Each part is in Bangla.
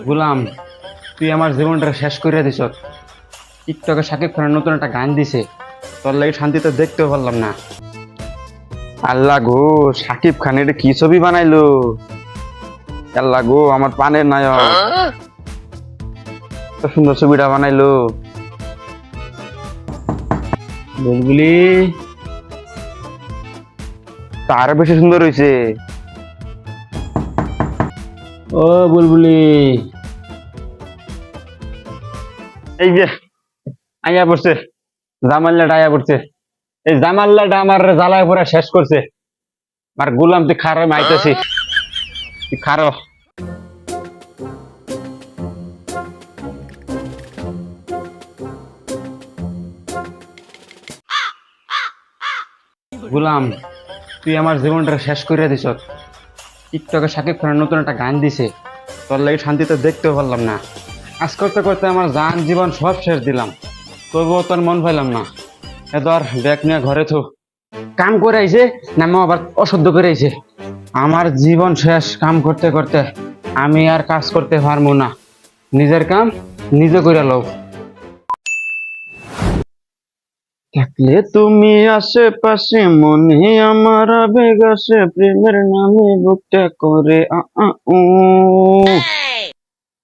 গুলাম, তুই আমার জীবনটা শেষ করে দিছ। টিকটকে সাকিব খানের নতুন একটা গান দিছে, তোর লাগে শান্তিতে দেখতেও পারলাম না। আল্লাহ গো, সাকিব খান এটা কি ছবি বানাইলো! আল্লাহ গো, আমার পানের নায়ক এত সুন্দর ছবিটা বানাইলো। বুলবুলি তো আরো বেশি সুন্দর হয়েছে। ও বুলবুলি, এই যে আইয়া পড়ছে, জামাল্লাটা আইয়া পড়ছে। এই জামাল্লাটা আমার জ্বালায় পরে শেষ করছে। আর গুলাম তুই খারো, মাইতেছি তুই খারো। গুলাম, তুই আমার জীবনটা শেষ করে দিছ। টিকটকে সাকিব খানের নতুন একটা গান দিছে, তোর লাগে শান্তিতে দেখতেও পারলাম না। কাজ করতে করতে আমার জান জীবন সব শেষ দিলাম, তবুও তোর মন পাইলাম না। এ ধর ব্যাগ নিয়ে ঘরে থু। কাম করে আইছে না, মা আবার অশুদ্ধ করে আইছে। আমার জীবন শেষ কাম করতে করতে, আমি আর কাজ করতে পারবো না। নিজের কাম নিজে করে লও। থাকলে তুমি আশেপাশে, মনে আমার আবেগ আসে, প্রেমের নামে বুকটা করে উ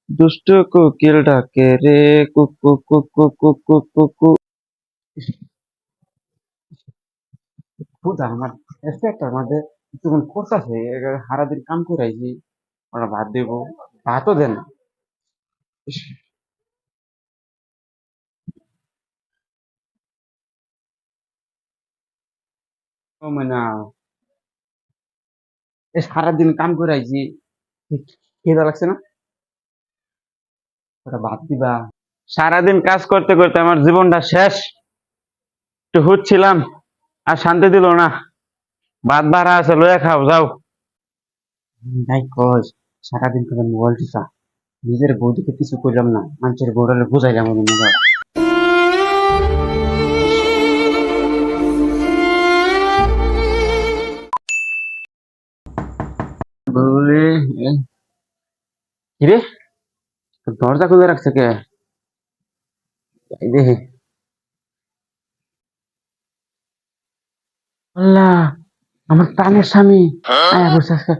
দুষ্ট কোকিল ডাকে রে, কুকু কুকু কুকু কুকু। খুদা আমার একটা আমাদের কিছুক্ষণ করতেছে, সারাদিন কাম করে আইছি। ওরা ভাত দেব, ভাতও দেন না। ইস, ও মানে সারাদিন কাম করে আইছি, খিদা লাগছে না? ওটা ভাত দিবা। সারাদিন কাজ করতে করতে আমার জীবনটা শেষ। একটু হুচ্ছিলাম, আর শান্তি দিল না। ভাত বাড়া আছে, লয়ে খাও যাও। তাই কস, সারাদিন করে মোবাইল টিপা, নিজের বৌদিকে কিছু করলাম না, মানুষের বউডালে বুঝাইলাম আমি নিজে। বলে কিরে, দরজা খুলে রাখছে কে? এই দেখি। আল্লাহ, আমার প্রাণের স্বামী আয়া বসে আজকে।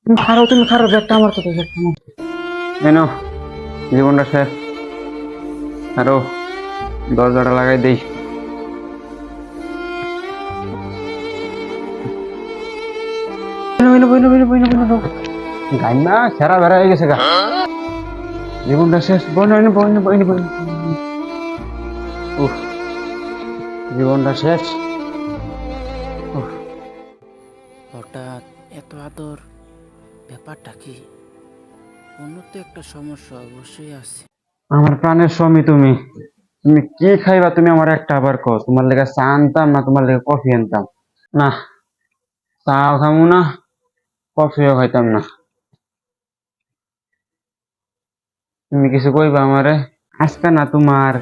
তুমি খারো, ব্যাগটা আমার কথা, ব্যাগটা আমার। কেন জীবনটা শেষ। আরো দরজাটা লাগাই দেই। গাইমা সেরা বেড়া হয়ে গেছে গা, জীবনটা শেষ। বইন। উফ, জীবনটা শেষ। উফ, হঠাৎ এত আদর, ব্যাপারটা কি? অন্য তো একটা সমস্যা অবশ্যই আছে। আমার প্রাণের স্বামী তুমি, তুমি কি খাইবা? তুমি আমার একটা আবার কো, তোমার লেগে চা আনতাম না তোমার লেগে কফি আনতাম? না, চাও খামু না, কফিও খাইতাম না। তুমি কিছু কইবা আমারে? আজকে না তোমার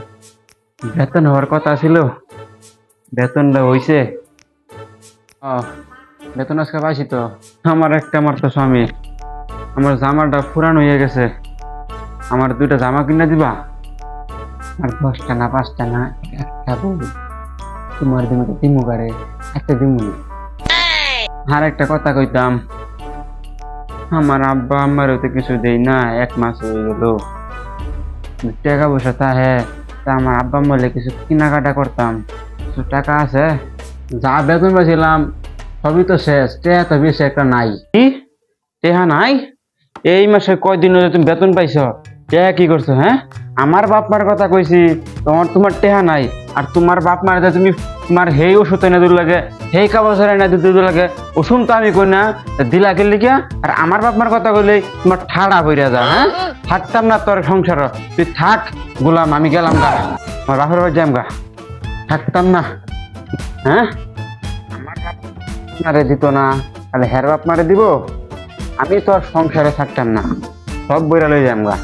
বেতন হওয়ার কথা ছিল, বেতনটা হইছে? ও, বেতন আজকে পাইছি তো। আমার একটা মাত্র স্বামী, আমার জামাটা পুরান হয়ে গেছে, আমার দুইটা জামা কিনে দিবা? আর 10টা না 5টা না, একটা বউ তোমার দিমু গারে, একটা দিমু না। আর একটা কথা কইতাম, আমার আব্বা আমারও তো কিছু দেই না, 1 মাস হয়ে গেল। টাকা পয়সা তা হ্যাঁ, তা আমার আব্বা আম্মালে কিছু কেনাকাটা করতাম, কিছু টাকা আছে। যা বেতন পাইছিলাম সবই তো শেষ, টেহা তো বেশি একটা নাই। কি টেহা নাই? এই মাসে কয়দিন হলে তুমি বেতন পাইছো? টেহা কি করছো? হ্যাঁ, আমার বাপ মার কথা কইছি, তোমার টেহা নাই। আর তোমার বাপ মার তুমি তোমার হেই ওষুধ এনে দিল লাগে, হেই কাপড় এনে দিতে লাগে, ওষুধ তো আমি কই না, দিলা গেলি কিয়া? আর আমার বাপ মার কথা কইলে তোমার ঠাড়া বইরা যা। হ্যাঁ, থাকতাম না তোর সংসার, তুই থাক। গোলাম, আমি গেলাম গা, আমার বাপের বাড়ি যাম গা, থাকতাম না। হ্যাঁ, আমার বাপ মারে দিত না, তাহলে হের বাপ মারে দিব? আমি তো আর সংসারে থাকতাম না, সব বইরা লই যাম গা।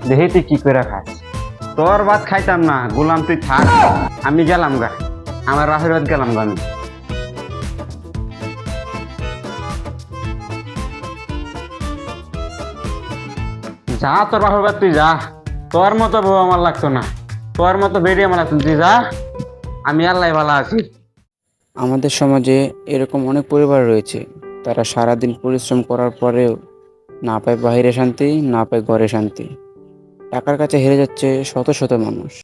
দেখি তুই কি করে খাস, তোর ভাত খাইতাম না। গোলাম তুই থাক, আমি গেলাম গা, আমার বাপের বাড়ি গেলাম গা আমি। যা তোর বাপের বাড়ি তুই যা, তোর মতো বউ আমার লাগতো না, তোর মতো বেরিয়ে আমার লাগতো না। তুই যা, আমি আল্লাহ ভালো আছি। আমাদের সমাজে এরকম অনেক পরিবার রয়েছে, তারা সারাদিন পরিশ্রম করার পরেও না পায় বাইরে শান্তি, না পায় ঘরে শান্তি। টাকার কাছে হেরে যাচ্ছে শত শত মানুষ।